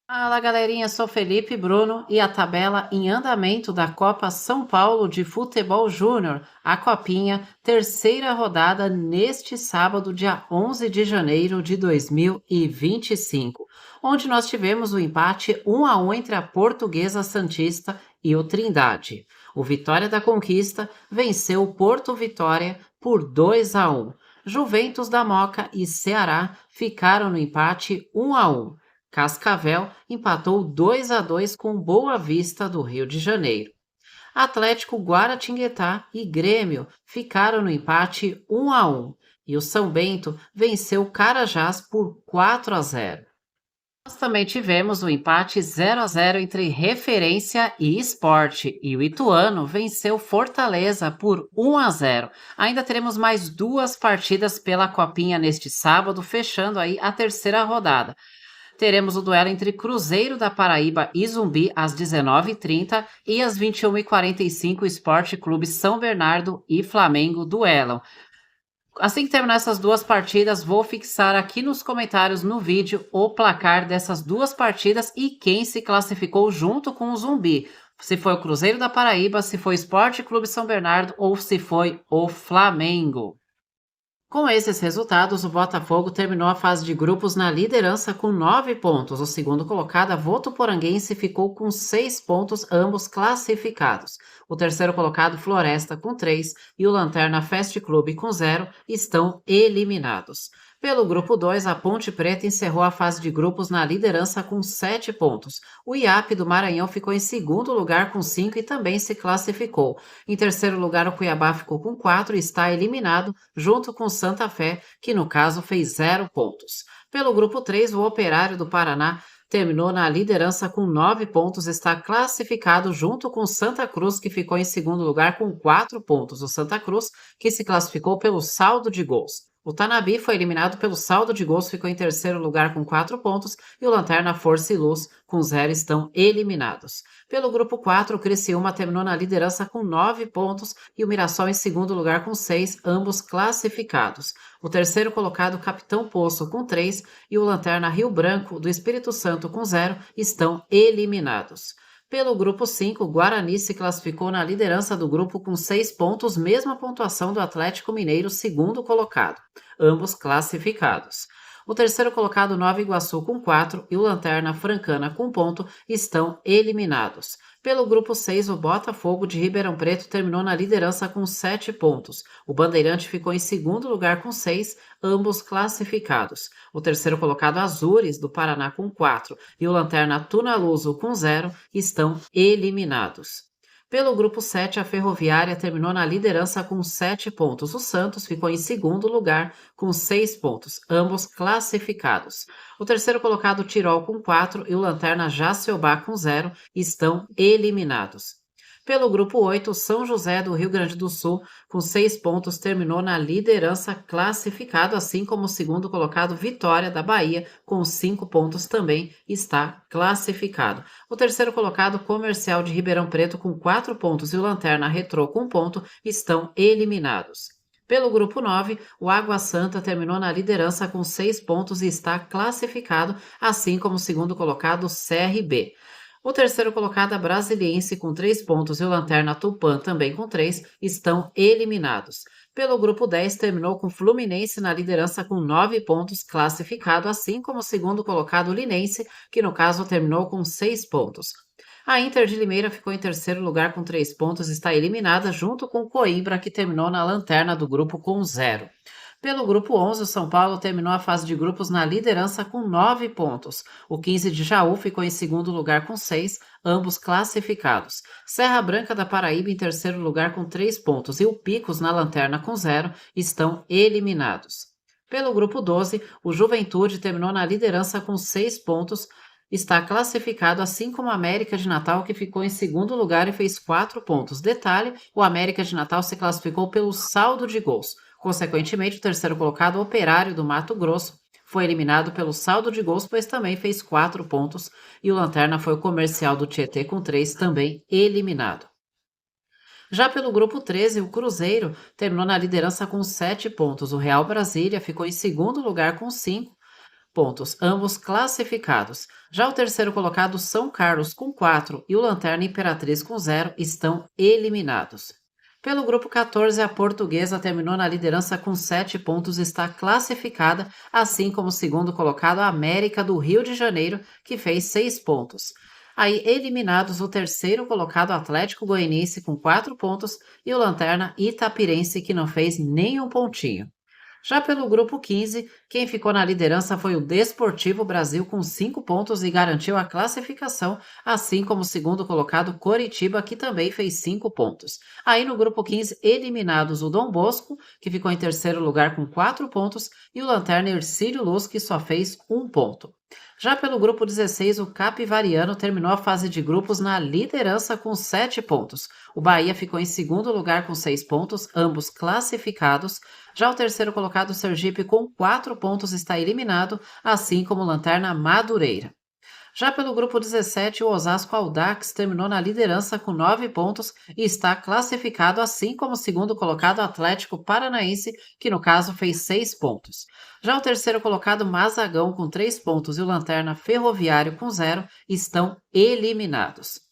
Fala galerinha, sou Felipe Bruno e a tabela em andamento da Copa São Paulo de Futebol Júnior, a Copinha, terceira rodada neste sábado, dia 11 de janeiro de 2025, onde nós tivemos o empate 1-1 entre a Portuguesa Santista e o Trindade. O Vitória da Conquista venceu o Porto Vitória por 2-1. Juventus da Moca e Ceará ficaram no empate 1-1. Cascavel empatou 2-2 com Boa Vista do Rio de Janeiro. Atlético Guaratinguetá e Grêmio ficaram no empate 1-1 e o São Bento venceu Carajás por 4-0. Nós também tivemos o empate 0-0 entre Referência e Sport e o Ituano venceu Fortaleza por 1-0. Ainda teremos mais duas partidas pela Copinha neste sábado, fechando aí a terceira rodada. Teremos o duelo entre Cruzeiro da Paraíba e Zumbi às 19h30 e às 21h45 Esporte Clube São Bernardo e Flamengo duelam. Assim que terminar essas duas partidas, vou fixar aqui nos comentários no vídeo o placar dessas duas partidas e quem se classificou junto com o Zumbi. Se foi o Cruzeiro da Paraíba, se foi o Esporte Clube São Bernardo ou se foi o Flamengo. Com esses resultados, o Botafogo terminou a fase de grupos na liderança com 9 pontos. O segundo colocado, a Votuporanguense, ficou com 6 pontos, ambos classificados. O terceiro colocado, Floresta, com 3, e o Lanterna Fast Club, com 0, estão eliminados. Pelo grupo 2, a Ponte Preta encerrou a fase de grupos na liderança com 7 pontos. O IAP do Maranhão ficou em segundo lugar com 5 e também se classificou. Em terceiro lugar, o Cuiabá ficou com 4 e está eliminado, junto com Santa Fé, que no caso fez 0 pontos. Pelo grupo 3, o Operário do Paraná terminou na liderança com 9 pontos, está classificado junto com Santa Cruz, que ficou em segundo lugar com 4 pontos. O Santa Cruz, que se classificou pelo saldo de gols. O Tanabi foi eliminado pelo saldo de gols, ficou em terceiro lugar com 4 pontos, e o Lanterna Força e Luz, com 0, estão eliminados. Pelo grupo 4, o Criciúma terminou na liderança com 9 pontos e o Mirassol em segundo lugar com 6, ambos classificados. O terceiro colocado, Capitão Poço, com 3, e o Lanterna Rio Branco, do Espírito Santo, com 0, estão eliminados. Pelo grupo 5, o Guarani se classificou na liderança do grupo com 6 pontos, mesma pontuação do Atlético Mineiro, segundo colocado, ambos classificados. O terceiro colocado, Nova Iguaçu, com 4, e o Lanterna Francana, com ponto, estão eliminados. Pelo grupo 6, o Botafogo de Ribeirão Preto terminou na liderança com 7 pontos. O Bandeirante ficou em segundo lugar com 6, ambos classificados. O terceiro colocado, Azures, do Paraná, com 4, e o Lanterna Tunaluso, com 0, estão eliminados. Pelo grupo 7, a Ferroviária terminou na liderança com 7 pontos. O Santos ficou em segundo lugar com 6 pontos, ambos classificados. O terceiro colocado, Tirol, com 4, e o Lanterna Jaciobá, com 0, estão eliminados. Pelo grupo 8, São José do Rio Grande do Sul, com 6 pontos, terminou na liderança classificado, assim como o segundo colocado, Vitória da Bahia, com 5 pontos, também está classificado. O terceiro colocado, Comercial de Ribeirão Preto, com 4 pontos, e o Lanterna Retrô, com 1 ponto, estão eliminados. Pelo grupo 9, o Água Santa terminou na liderança com 6 pontos e está classificado, assim como o segundo colocado, CRB. O terceiro colocado, a Brasiliense, com 3 pontos, e o Lanterna Tupã, também com 3, estão eliminados. Pelo grupo 10, terminou com Fluminense na liderança com 9 pontos, classificado, assim como o segundo colocado, Linense, que no caso terminou com 6 pontos. A Inter de Limeira ficou em terceiro lugar com 3 pontos, está eliminada, junto com Coimbra, que terminou na lanterna do grupo com 0. Pelo grupo 11, o São Paulo terminou a fase de grupos na liderança com 9 pontos. O 15 de Jaú ficou em segundo lugar com 6, ambos classificados. Serra Branca da Paraíba em terceiro lugar com 3 pontos e o Picos na lanterna com 0 estão eliminados. Pelo grupo 12, o Juventude terminou na liderança com 6 pontos, está classificado, assim como o América de Natal, que ficou em segundo lugar e fez 4 pontos. Detalhe, o América de Natal se classificou pelo saldo de gols. Consequentemente, o terceiro colocado, o Operário do Mato Grosso, foi eliminado pelo saldo de gols, pois também fez 4 pontos, e o Lanterna foi o Comercial do Tietê com 3, também eliminado. Já pelo grupo 13, o Cruzeiro terminou na liderança com 7 pontos. O Real Brasília ficou em segundo lugar com 5, pontos, ambos classificados. Já o terceiro colocado, São Carlos, com 4, e o Lanterna Imperatriz, com 0, estão eliminados. Pelo grupo 14, a Portuguesa terminou na liderança com 7 pontos e está classificada, assim como o segundo colocado, a América do Rio de Janeiro, que fez 6 pontos. Aí, eliminados, o terceiro colocado, Atlético Goianiense, com 4 pontos, e o Lanterna Itapirense, que não fez nenhum pontinho. Já pelo grupo 15, quem ficou na liderança foi o Desportivo Brasil com 5 pontos e garantiu a classificação, assim como o segundo colocado Coritiba, que também fez 5 pontos. Aí no grupo 15, eliminados o Dom Bosco, que ficou em terceiro lugar com 4 pontos, e o Lanterna Hercílio Luz, que só fez 1 ponto. Já pelo grupo 16, o Capivariano terminou a fase de grupos na liderança com 7 pontos. O Bahia ficou em segundo lugar com 6 pontos, ambos classificados. Já o terceiro colocado, Sergipe, com 4 pontos, está eliminado, assim como o Lanterna Madureira. Já pelo grupo 17, o Osasco Audax terminou na liderança com 9 pontos e está classificado, assim como o segundo colocado Atlético Paranaense, que no caso fez 6 pontos. Já o terceiro colocado Mazagão com 3 pontos e o Lanterna Ferroviário com 0 estão eliminados.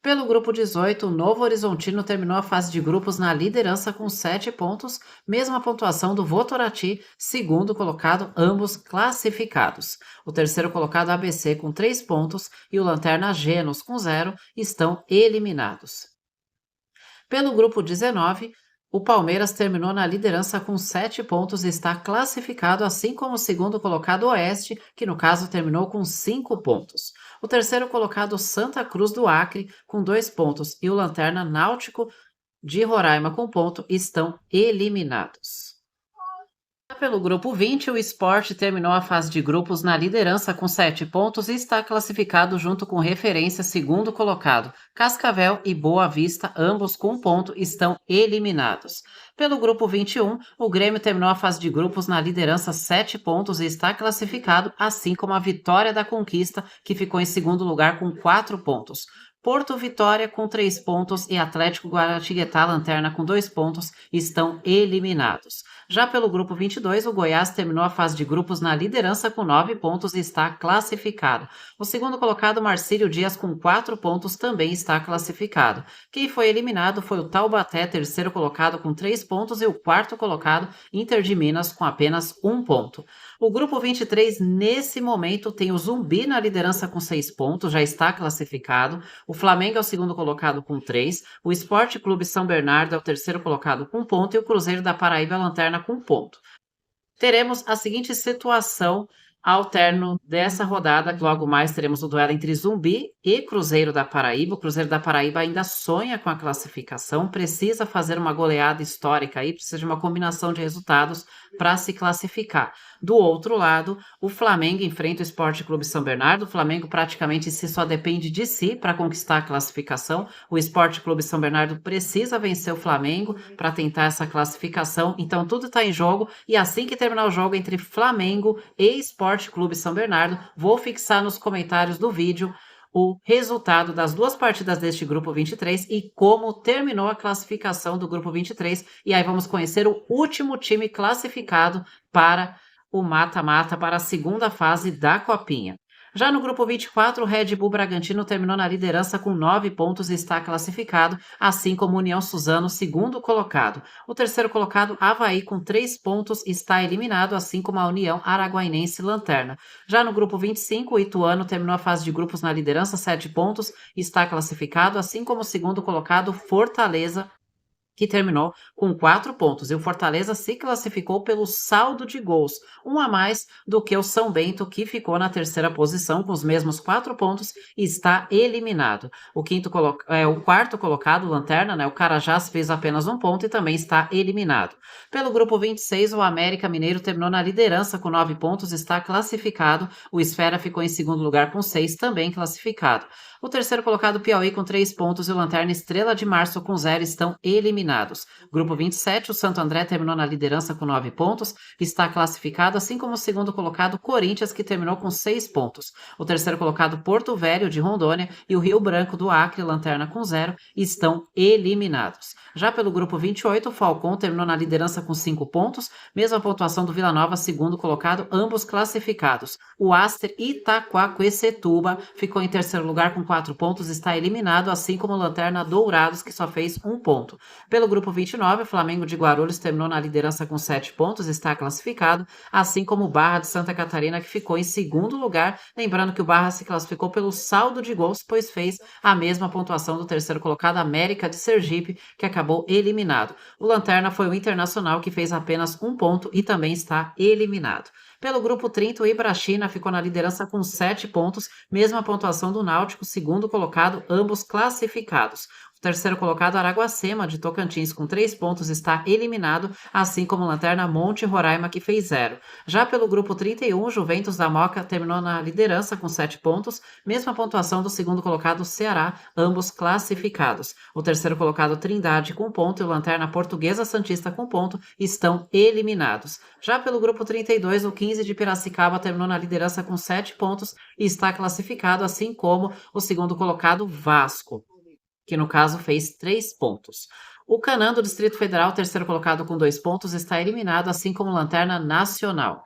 Pelo grupo 18, o Novo Horizontino terminou a fase de grupos na liderança com 7 pontos, mesma pontuação do Votorati, segundo colocado, ambos classificados. O terceiro colocado, ABC, com 3 pontos, e o Lanterna Genos, com 0, estão eliminados. Pelo grupo 19, o Palmeiras terminou na liderança com 7 pontos e está classificado, assim como o segundo colocado Oeste, que no caso terminou com 5 pontos. O terceiro colocado Santa Cruz do Acre, com 2 pontos, e o Lanterna Náutico de Roraima com ponto estão eliminados. Pelo grupo 20, o Sport terminou a fase de grupos na liderança com 7 pontos e está classificado junto com referência segundo colocado. Cascavel e Boa Vista, ambos com 1 ponto, estão eliminados. Pelo grupo 21, o Grêmio terminou a fase de grupos na liderança 7 pontos e está classificado, assim como a Vitória da Conquista, que ficou em segundo lugar com 4 pontos. Porto Vitória com 3 pontos e Atlético Guaratinguetá Lanterna com 2 pontos estão eliminados. Já pelo grupo 22, o Goiás terminou a fase de grupos na liderança com 9 pontos e está classificado. O segundo colocado, Marcílio Dias, com 4 pontos, também está classificado. Quem foi eliminado foi o Taubaté, terceiro colocado, com 3 pontos, e o quarto colocado, Inter de Minas, com apenas 1 ponto. O grupo 23, nesse momento, tem o Zumbi na liderança com 6 pontos, já está classificado. O Flamengo é o segundo colocado com 3. O Esporte Clube São Bernardo é o terceiro colocado com 1 ponto. E o Cruzeiro da Paraíba é a lanterna com 1 ponto. Teremos a seguinte situação ao término dessa rodada, que logo mais teremos o duelo entre Zumbi e Cruzeiro da Paraíba. O Cruzeiro da Paraíba ainda sonha com a classificação, precisa fazer uma goleada histórica aí, precisa de uma combinação de resultados para se classificar. Do outro lado, o Flamengo enfrenta o Esporte Clube São Bernardo. O Flamengo praticamente só depende de si para conquistar a classificação. O Esporte Clube São Bernardo precisa vencer o Flamengo para tentar essa classificação. Então tudo está em jogo e assim que terminar o jogo entre Flamengo e Esporte Clube São Bernardo, vou fixar nos comentários do vídeo o resultado das duas partidas deste grupo 23 e como terminou a classificação do grupo 23. E aí vamos conhecer o último time classificado para o mata-mata, para a segunda fase da Copinha. Já no grupo 24, o Red Bull Bragantino terminou na liderança com 9 pontos e está classificado, assim como o União Suzano, segundo colocado. O terceiro colocado, Avaí, com 3 pontos, está eliminado, assim como a União Araguainense Lanterna. Já no grupo 25, o Ituano terminou a fase de grupos na liderança, 7 pontos, está classificado, assim como o segundo colocado, Fortaleza, que terminou com 4 pontos. E o Fortaleza se classificou pelo saldo de gols, um a mais do que o São Bento, que ficou na terceira posição com os mesmos 4 pontos e está eliminado. O quarto colocado, Lanterna, o Carajás, fez apenas 1 ponto e também está eliminado. Pelo grupo 26, o América Mineiro terminou na liderança com 9 pontos, está classificado. O Esfera ficou em segundo lugar com 6, também classificado. O terceiro colocado, Piauí, com 3 pontos, e o Lanterna Estrela de Março com 0 estão eliminados. eliminados. Grupo 27, o Santo André terminou na liderança com 9 pontos, está classificado, assim como o segundo colocado, Corinthians, que terminou com 6 pontos. O terceiro colocado, Porto Velho, de Rondônia, e o Rio Branco, do Acre, lanterna com 0, estão eliminados. Já pelo grupo 28, o Falcão terminou na liderança com 5 pontos, mesma pontuação do Vila Nova, segundo colocado, ambos classificados. O Aster Itaquaquecetuba ficou em terceiro lugar com 4 pontos, está eliminado, assim como o Lanterna Dourados, que só fez 1 ponto. Pelo grupo 29, o Flamengo de Guarulhos terminou na liderança com 7 pontos, está classificado, assim como o Barra de Santa Catarina, que ficou em segundo lugar, lembrando que o Barra se classificou pelo saldo de gols, pois fez a mesma pontuação do terceiro colocado, América de Sergipe, que acabou eliminado. O Lanterna foi o Internacional, que fez apenas 1 ponto e também está eliminado. Pelo grupo 30, o Ibrachina ficou na liderança com 7 pontos, mesma pontuação do Náutico, segundo colocado, ambos classificados. O terceiro colocado, Araguacema, de Tocantins, com 3 pontos, está eliminado, assim como o Lanterna Monte Roraima, que fez 0. Já pelo grupo 31, o Juventus da Moca terminou na liderança com 7 pontos, mesma pontuação do segundo colocado, Ceará, ambos classificados. O terceiro colocado, Trindade, com ponto, e o Lanterna Portuguesa Santista, com ponto, estão eliminados. Já pelo grupo 32, o 15 de Piracicaba terminou na liderança com 7 pontos e está classificado, assim como o segundo colocado, Vasco, que no caso fez 3 pontos. O Canaã do Distrito Federal, terceiro colocado com 2 pontos, está eliminado, assim como o Lanterna Nacional.